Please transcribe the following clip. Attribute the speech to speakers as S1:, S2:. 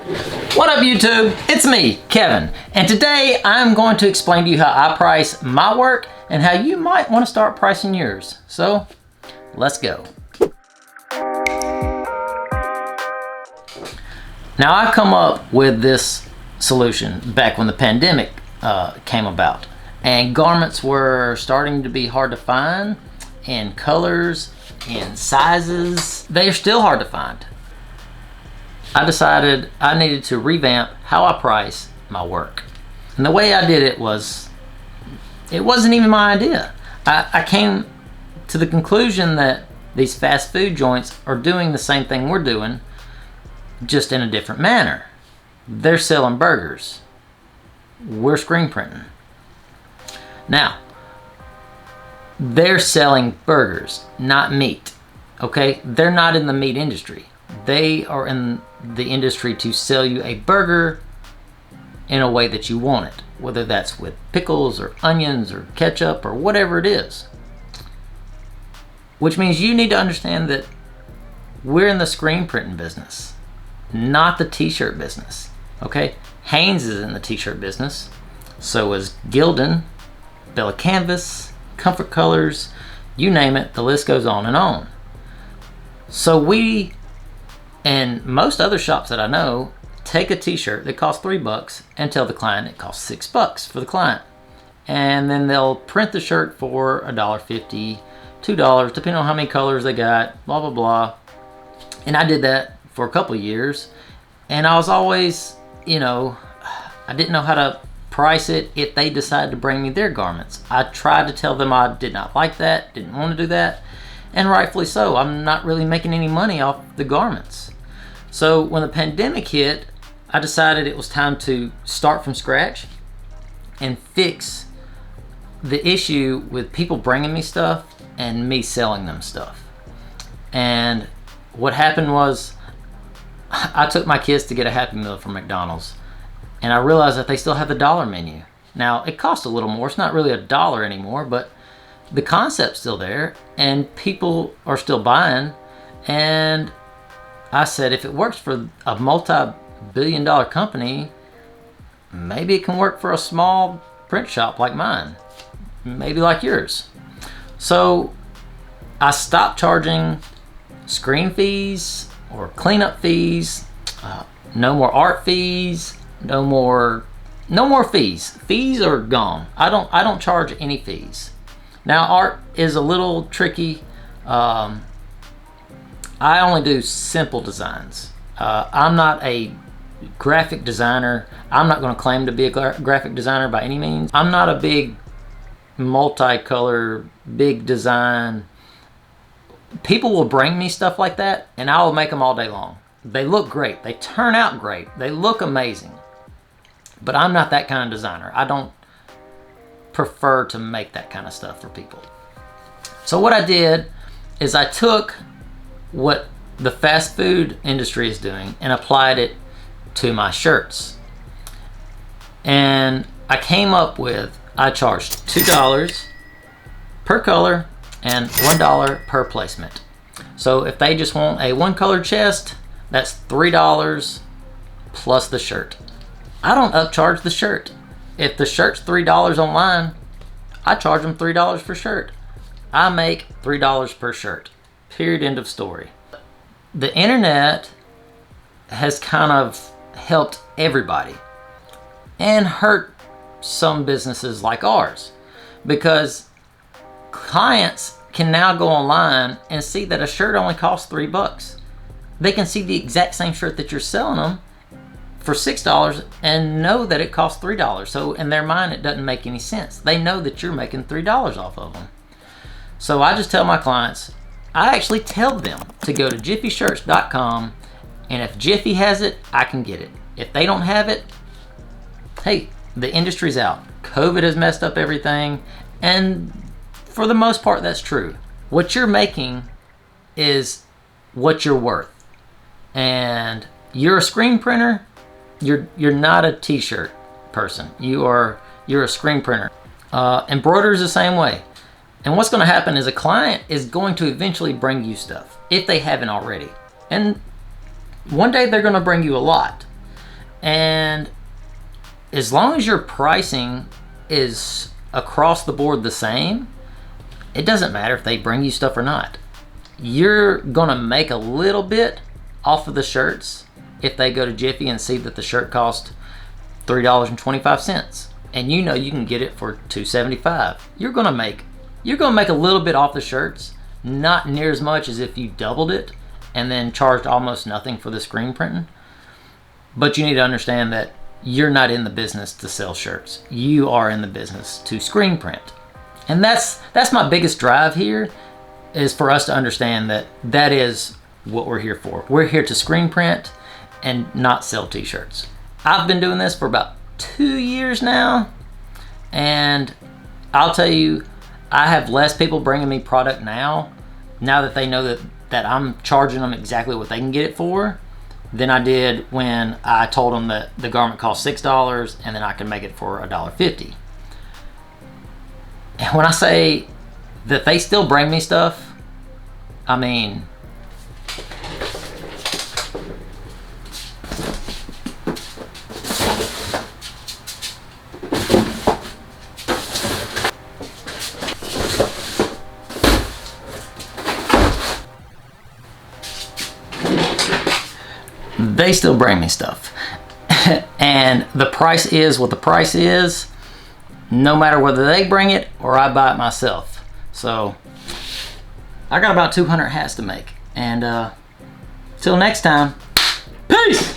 S1: What up YouTube? It's me, Kevin, and today I'm going to explain to you how I price my work and how you might want to start pricing yours. So, let's go. Now I come up with this solution back when the pandemic came about, and garments were starting to be hard to find in colors, in sizes. They are still hard to find. I decided I needed to revamp how I price my work. And the way I did it was, it wasn't even my idea. I came to the conclusion that these fast food joints are doing the same thing we're doing, just in a different manner. They're selling burgers. We're screen printing. Now, they're selling burgers, not meat, okay? They're not in the meat industry. They are in the industry to sell you a burger in a way that you want it, whether that's with pickles or onions or ketchup or whatever it is. Which means you need to understand that we're in the screen printing business, not the t-shirt business, okay? Hanes is in the t-shirt business, so is Gildan, Bella Canvas, Comfort Colors, you name it, the list goes on and on. So we, and most other shops that I know, take a t-shirt that costs $3 and tell the client it costs $6 for the client. And then they'll print the shirt for $1.50, $2, depending on how many colors they got, blah, blah, blah. And I did that for a couple of years. And I was always, you know, I didn't know how to price it if they decided to bring me their garments. I tried to tell them I did not like that, didn't want to do that. And rightfully so. I'm not really making any money off the garments. So when the pandemic hit, I decided it was time to start from scratch and fix the issue with people bringing me stuff and me selling them stuff. And what happened was, I took my kids to get a Happy Meal from McDonald's, and I realized that they still have the dollar menu. Now, it costs a little more. It's not really $1 anymore, but the concept's still there, and people are still buying. And I said, if it works for a multi-billion-dollar company, maybe it can work for a small print shop like mine, maybe like yours. So I stopped charging screen fees or cleanup fees, no more art fees, no more fees. Fees are gone. I don't charge any fees. Now art is a little tricky. I only do simple designs. I'm not a graphic designer. I'm not going to claim to be a graphic designer by any means. I'm not a big multicolor, big design. People will bring me stuff like that and I will make them all day long. They look great. They turn out great. They look amazing. But I'm not that kind of designer. I don't prefer to make that kind of stuff for people. So what I did is I took what the fast food industry is doing and applied it to my shirts. And I came up with, I charged $2 per color and $1 per placement. So if they just want a one color chest, that's $3 plus the shirt. I don't upcharge the shirt. If the shirt's $3 online, I charge them $3 per shirt. I make $3 per shirt. Period, end of story. The internet has kind of helped everybody and hurt some businesses like ours, because clients can now go online and see that a shirt only costs $3. They can see the exact same shirt that you're selling them for $6 and know that it costs $3. So in their mind, it doesn't make any sense. They know that you're making $3 off of them. So I just tell my clients, I actually tell them to go to jiffyshirts.com, and if Jiffy has it, I can get it. If they don't have it, hey, the industry's out. COVID has messed up everything, and for the most part, that's true. What you're making is what you're worth. And you're a screen printer, you're not a t-shirt person. You're a screen printer. Embroider is the same way. And what's going to happen is a client is going to eventually bring you stuff, if they haven't already. And one day they're going to bring you a lot. And as long as your pricing is across the board the same, it doesn't matter if they bring you stuff or not. You're gonna make a little bit off of the shirts if they go to Jiffy and see that the shirt cost $3.25 and you know you can get it for $2.75. You're gonna make a little bit off the shirts, not near as much as if you doubled it and then charged almost nothing for the screen printing. But you need to understand that you're not in the business to sell shirts. You are in the business to screen print. And that's my biggest drive here, is for us to understand that that is what we're here for. We're here to screen print and not sell t-shirts. I've been doing this for about 2 years now, and I'll tell you, I have less people bringing me product now that they know that I'm charging them exactly what they can get it for, than I did when I told them that the garment cost $6 and then I can make it for $1.50. And when I say that they still bring me stuff, I mean, they still bring me stuff. And the price is what the price is, no matter whether they bring it or I buy it myself. So I got about 200 hats to make. And till next time, peace!